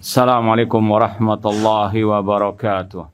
Assalamualaikum warahmatullahi wabarakatuh.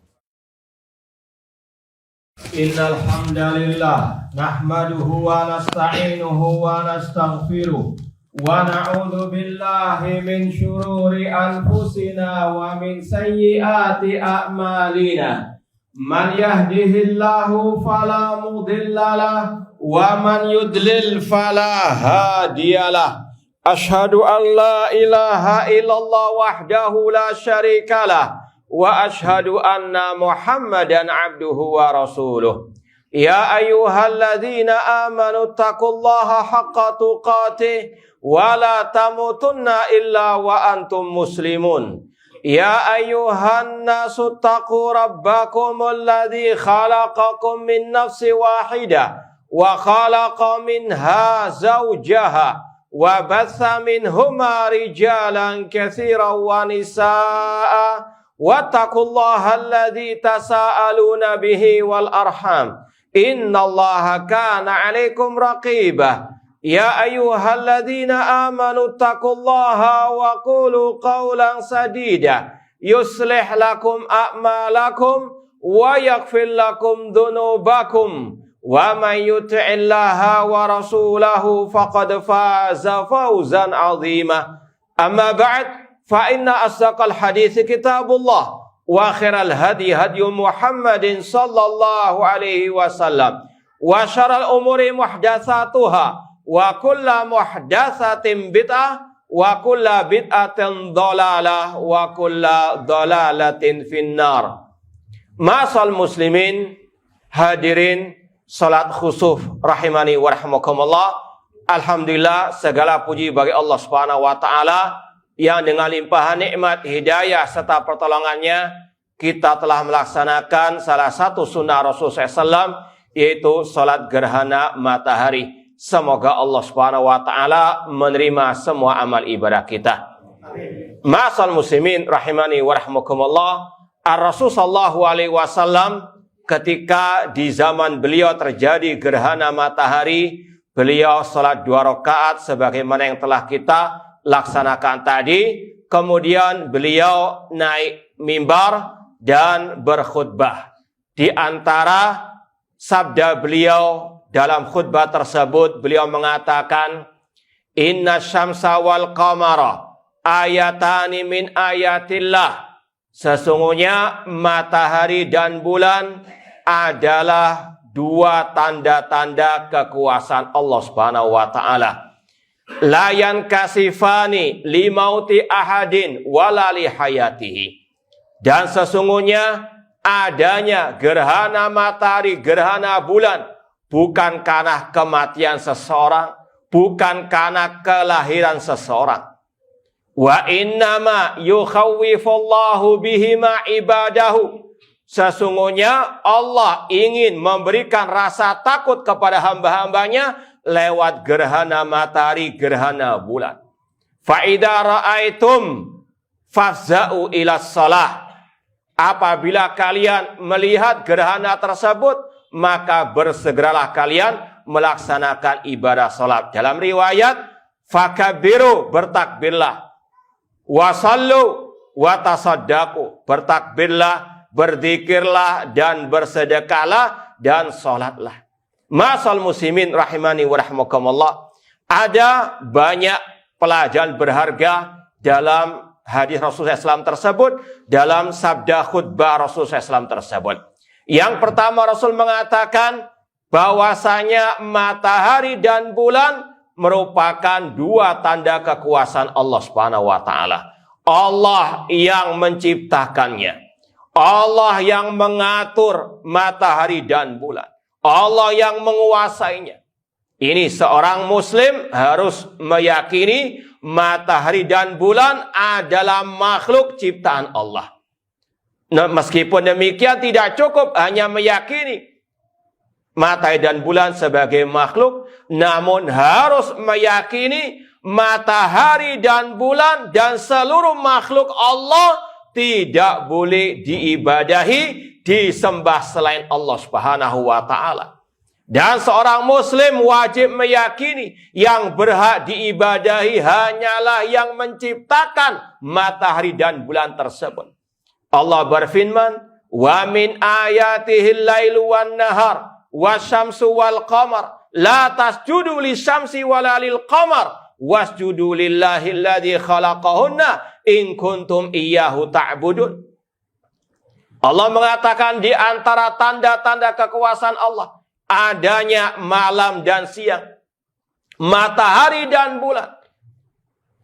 Innal hamdalillah nahmaduhu wa nasta'inuhu wa nastaghfiruh wa na'udzu billahi min shururi anfusina wa min sayyiati a'malina. Man yahdihillahu fala mudhillalah wa man yudlil fala hadiyalah. Ashhadu an la ilaha illallah wahdahu la syarikalah wa ashhadu anna Muhammadan abduhu wa rasuluh. Ya ayyuhalladzina amanu taqullaha haqqa tuqatih wa la tamutunna illa wa antum muslimun. Ya ayyuhan nasu taqu rabbakumul ladzi khalaqakum min nafsin wahidah wa khalaqa minha zawjaha wa batha minhuma rijalan katsiran wa nisaa wattaqullaha alladzi tasaaluna bihi wal arham innallaha kana 'alaikum raqibah. Ya ayyuhalladzina amanu taqullaha wa qulu qawlan sadida yuslih lakum a'malakum wa yaghfir lakum dhunubakum wa man yuti'illaha wa rasulahu faqad faza fawzan 'azima. Amma ba'd, fa inna asdaqal hadits kitabullah wa khairal hadi hadyu Muhammadin sallallahu alaihi wasallam wa syarral umuri muhdatsatuha wa kullu muhdatsatin bid'ah wa kullu bid'atin dhalalah wa kullu dhalalatin finnar. Ma'asal muslimin, hadirin salat khusuf rahimani wa rahmakumullah. Alhamdulillah, segala puji bagi Allah Subhanahu wa taala yang dengan limpahan nikmat, hidayah serta pertolongannya kita telah melaksanakan salah satu sunnah Rasulullah SAW, yaitu salat gerhana matahari. Semoga Allah Subhanahu wa taala menerima semua amal ibadah kita. Ma'asal muslimin rahimani wa rahmakumullah. Ar-Rasul sallallahu alaihi wasallam ketika di zaman beliau terjadi gerhana matahari, beliau salat 2 rakaat sebagaimana yang telah kita laksanakan tadi. Kemudian beliau naik mimbar dan berkhutbah. Di antara sabda beliau dalam khutbah tersebut, beliau mengatakan, Inna syamsa wal qamara ayatani min ayatillah. Sesungguhnya matahari dan bulan adalah 2 tanda-tanda kekuasaan Allah Subhanahu wa taala. La yankasifani limauti ahadin wala li hayatihi. Dan sesungguhnya adanya gerhana matahari, gerhana bulan bukan karena kematian seseorang, bukan karena kelahiran seseorang. Wa innama yukhawwifullahu bihima ibadahu. Sesungguhnya Allah ingin memberikan rasa takut kepada hamba-hambanya lewat gerhana matahari, gerhana bulan. Fa idza ra'aitum fafza'u ila shalah. Apabila kalian melihat gerhana tersebut, maka bersegeralah kalian melaksanakan ibadah salat. Dalam riwayat, fakabbiru, bertakbirlah. Wasallu watasaddaqu, bertakbirlah, berzikirlah dan bersedekahlah dan salatlah. Ma'asal muslimin rahimani wa rahmakumullah. Ada banyak pelajaran berharga dalam hadis Rasulullah SAW tersebut, dalam sabda khutbah Rasulullah SAW tersebut. Yang pertama, Rasul mengatakan bahwasanya matahari dan bulan merupakan 2 tanda kekuasaan Allah Subhanahu wa taala. Allah yang menciptakannya. Allah yang mengatur matahari dan bulan. Allah yang menguasainya. Ini seorang muslim harus meyakini matahari dan bulan adalah makhluk ciptaan Allah. Nah, meskipun demikian tidak cukup hanya meyakini matahari dan bulan sebagai makhluk, namun harus meyakini matahari dan bulan dan seluruh makhluk Allah tidak boleh diibadahi, disembah selain Allah Subhanahu wa taala. Dan seorang muslim wajib meyakini yang berhak diibadahi hanyalah yang menciptakan matahari dan bulan tersebut. Allah berfirman, "Wa min ayatihil lailu wan nahar wasyamsu wal qamar la tasjudu lisyamsi wala lil qamar wasjudu lillahi alladzi khalaqahunna in kuntum iyyahu ta'budun." Allah mengatakan di antara tanda-tanda kekuasaan Allah adanya malam dan siang, matahari dan bulan.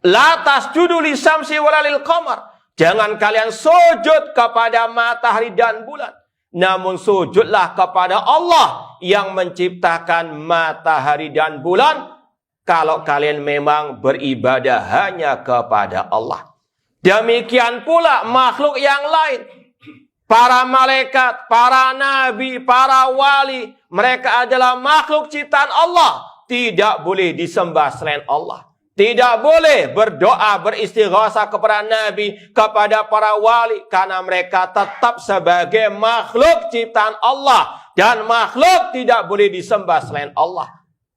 La tasjudu lisyamsi wala lil qamar. Jangan kalian sujud kepada matahari dan bulan, namun sujudlah kepada Allah yang menciptakan matahari dan bulan kalau kalian memang beribadah hanya kepada Allah. Demikian pula makhluk yang lain, para malaikat, para nabi, para wali, mereka adalah makhluk ciptaan Allah. Tidak boleh disembah selain Allah. Tidak boleh berdoa, beristighosah kepada nabi, kepada para wali, karena mereka tetap sebagai makhluk ciptaan Allah. Dan makhluk tidak boleh disembah selain Allah.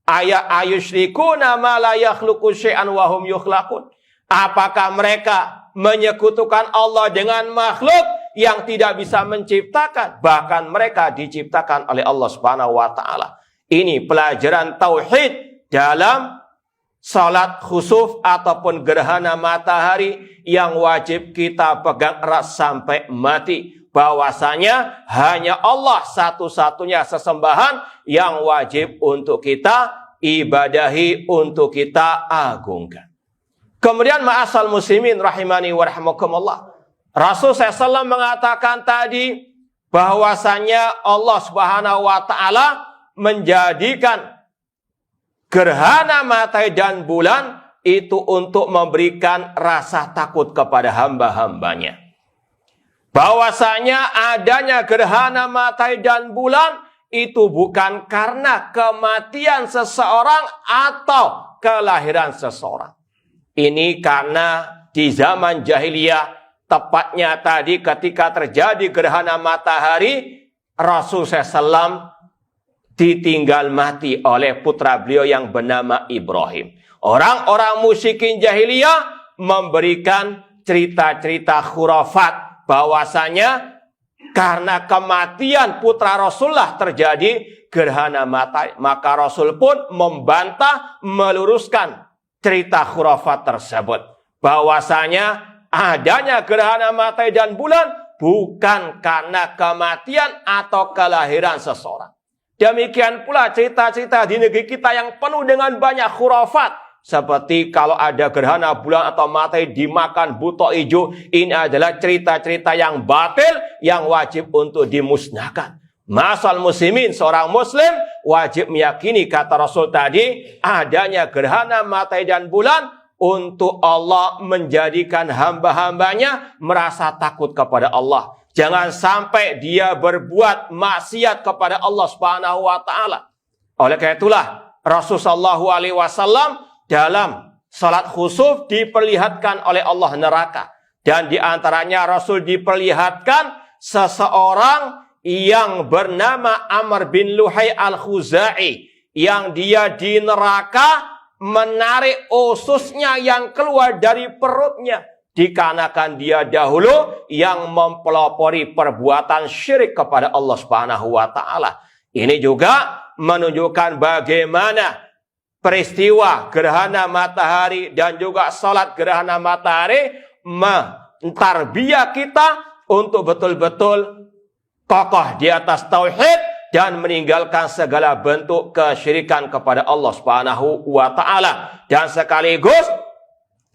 Ayusyrikuna ma la yakhluqu syai'an wa hum yukhlaqun. Apakah mereka menyekutukan Allah dengan makhluk yang tidak bisa menciptakan? Bahkan mereka diciptakan oleh Allah Subhanahu wa taala. Ini pelajaran tauhid dalam salat khusuf ataupun gerhana matahari yang wajib kita pegang erat sampai mati. Bahwasanya hanya Allah satu-satunya sesembahan yang wajib untuk kita ibadahi, untuk kita agungkan. Kemudian ma'asal muslimin rahimani wa rahimakumullah. Rasul SAW mengatakan tadi bahwasanya Allah Subhanahu wa taala menjadikan gerhana matahari dan bulan itu untuk memberikan rasa takut kepada hamba-hambanya. Bahwasanya adanya gerhana matahari dan bulan itu bukan karena kematian seseorang atau kelahiran seseorang. Ini karena di zaman jahiliyah, tepatnya tadi ketika terjadi gerhana matahari, Rasul SAW ditinggal mati oleh putra beliau yang bernama Ibrahim. Orang-orang musyrikin jahiliyah memberikan cerita-cerita khurafat bahwasanya karena kematian putra Rasulullah terjadi gerhana matahari. Maka Rasul pun membantah, meluruskan cerita khurafat tersebut. Bahwasanya adanya gerhana matahari dan bulan bukan karena kematian atau kelahiran seseorang. Demikian pula cerita-cerita di negeri kita yang penuh dengan banyak khurafat. Seperti kalau ada gerhana bulan atau matahari dimakan buto hijau. Ini adalah cerita-cerita yang batil yang wajib untuk dimusnahkan. Masal muslimin, seorang muslim wajib meyakini kata Rasul tadi, adanya gerhana matahari dan bulan untuk Allah menjadikan hamba-hambanya merasa takut kepada Allah. Jangan sampai dia berbuat maksiat kepada Allah Subhanahu wa taala. Oleh karena itulah Rasulullah SAW dalam salat khusuf diperlihatkan oleh Allah neraka. Dan di antaranya Rasul diperlihatkan seseorang yang bernama Amr bin Luhai al-Khuzai, yang dia di neraka menarik ususnya yang keluar dari perutnya. Dikarenakan dia dahulu yang mempelopori perbuatan syirik kepada Allah Subhanahu wa taala. Ini juga menunjukkan bagaimana peristiwa gerhana matahari dan juga salat gerhana matahari mentarbiyah kita untuk betul-betul kokoh di atas tauhid dan meninggalkan segala bentuk kesyirikan kepada Allah Subhanahu wa taala. Dan sekaligus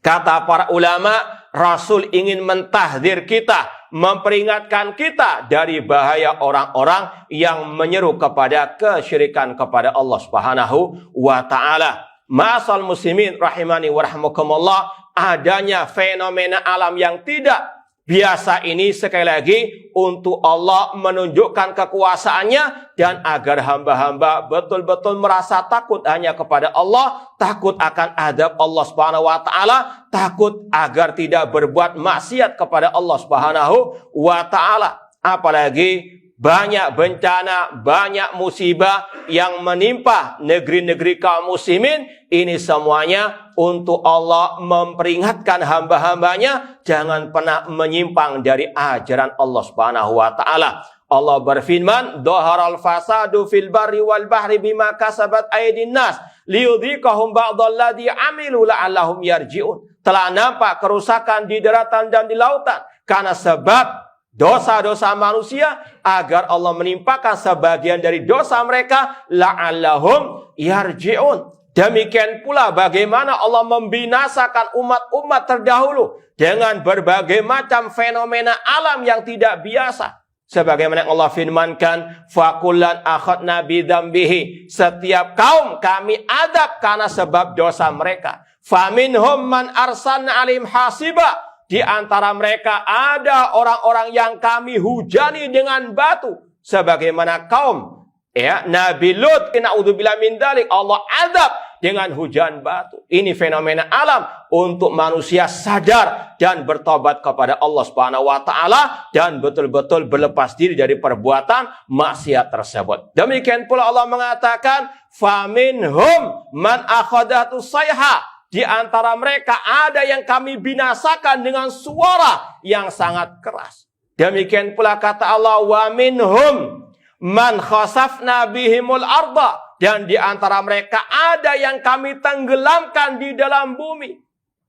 kata para ulama, Rasul ingin mentahdzir kita, memperingatkan kita dari bahaya orang-orang yang menyeru kepada kesyirikan kepada Allah Subhanahu wa taala. Ma'asal muslimin rahimani wa rahimakumullah, adanya fenomena alam yang tidak biasa ini sekali lagi untuk Allah menunjukkan kekuasaannya dan agar hamba-hamba betul-betul merasa takut hanya kepada Allah, takut akan azab Allah Subhanahu wa taala, takut agar tidak berbuat maksiat kepada Allah Subhanahu wa taala. Apalagi banyak bencana, banyak musibah yang menimpa negeri-negeri kaum muslimin. Ini semuanya untuk Allah memperingatkan hamba-hambanya jangan pernah menyimpang dari ajaran Allah Subhanahu wa taala. Allah berfirman, "Dhaharal fasadu fil barri wal bahri bima kasabat aydin nas liyudhiqahum ba'dalladzi 'amilu la'allahum yarji'un." Telah nampak kerusakan di daratan dan di lautan karena sebab dosa-dosa manusia, agar Allah menimpakan sebagian dari dosa mereka, la'allahum yarji'un. Demikian pula bagaimana Allah membinasakan umat-umat terdahulu dengan berbagai macam fenomena alam yang tidak biasa. Sebagaimana Allah firmankan, fakullan akhadna bidzambihi. Setiap kaum kami adab karena sebab dosa mereka. Faminhum man arsalna 'alaihim hasiba. Di antara mereka ada orang-orang yang kami hujani dengan batu. Sebagaimana kaum Nabi Lut, na'udzubillah min dzalik, Allah adab dengan hujan batu. Ini fenomena alam untuk manusia sadar dan bertobat kepada Allah Subhanahu wa taala dan betul-betul berlepas diri dari perbuatan maksiat tersebut. Demikian pula Allah mengatakan, faminhum man akhadatu sayha. Di antara mereka ada yang kami binasakan dengan suara yang sangat keras. Demikian pula kata Allah, wa minhum man khasafna bihimul arda. Dan di antara mereka ada yang kami tenggelamkan di dalam bumi.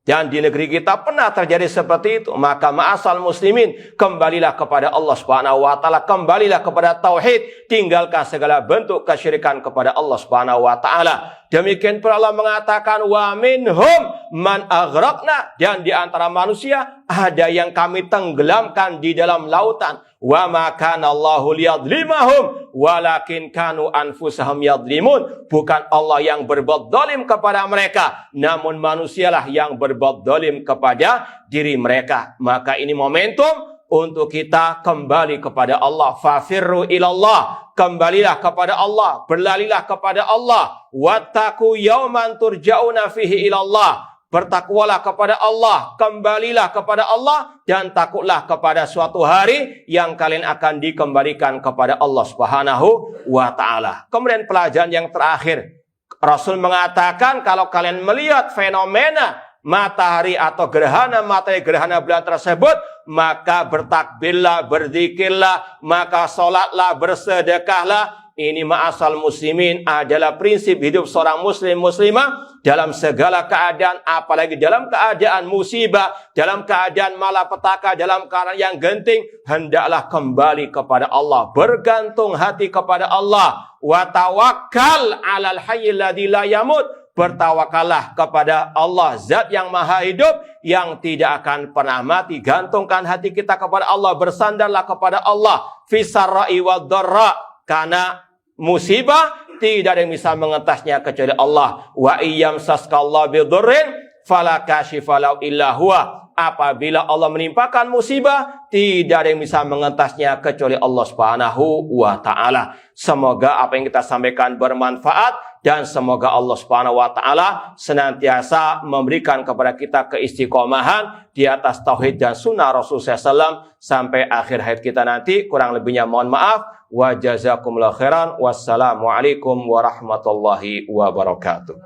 Dan di negeri kita pernah terjadi seperti itu. Maka ma'asal muslimin, kembalilah kepada Allah Subhanahu wa taala, kembalilah kepada tauhid, tinggalkan segala bentuk kesyirikan kepada Allah Subhanahu wa taala. Demikian pula Allah mengatakan, wa minhum man aghraqna. Dan di antara manusia ada yang kami tenggelamkan di dalam lautan. Wa ma kana Allahu liyadlimahum walakin kanu anfusahum yadlimun. Bukan Allah yang berbuat zalim kepada mereka, namun manusialah yang berbuat zalim kepada diri mereka. Maka ini momentum untuk kita kembali kepada Allah. Fafirru ilallah. Kembalilah kepada Allah, berlarilah kepada Allah. Wattaqu yauman turja'una fihi ilallah. Bertakwalah kepada Allah, kembalilah kepada Allah, dan takutlah kepada suatu hari yang kalian akan dikembalikan kepada Allah Subhanahu wa ta'ala. Kemudian pelajaran yang terakhir, Rasul mengatakan kalau kalian melihat fenomena matahari atau gerhana matahari, gerhana bulan tersebut, maka bertakbirlah, berzikirlah, maka sholatlah, bersedekahlah. Ini ma'asal muslimin adalah prinsip hidup seorang muslim muslimah dalam segala keadaan, apalagi dalam keadaan musibah, dalam keadaan malapetaka, dalam keadaan yang genting, hendaklah kembali kepada Allah, bergantung hati kepada Allah. Wa tawakkal 'alal hayyil ladzi la yamut. Bertawakallah kepada Allah, zat yang maha hidup, yang tidak akan pernah mati. Gantungkan hati kita kepada Allah, bersandarlah kepada Allah fisarra'i wad dharra. Karena musibah tidak ada yang bisa mengentasnya kecuali Allah. Wa iyyam saskallahu bidurrin fala kashifa lahu illa huwa. Apabila Allah menimpakan musibah, tidak ada yang bisa mengentasnya kecuali Allah Subhanahu wa taala. Semoga apa yang kita sampaikan bermanfaat dan semoga Allah Subhanahu wa taala senantiasa memberikan kepada kita keistiqomahan di atas tauhid dan sunnah Rasulullah SAW sampai akhir hayat kita nanti. Kurang lebihnya mohon maaf. Wa jazakumullahu khairan. Wassalamualaikum warahmatullahi wabarakatuh.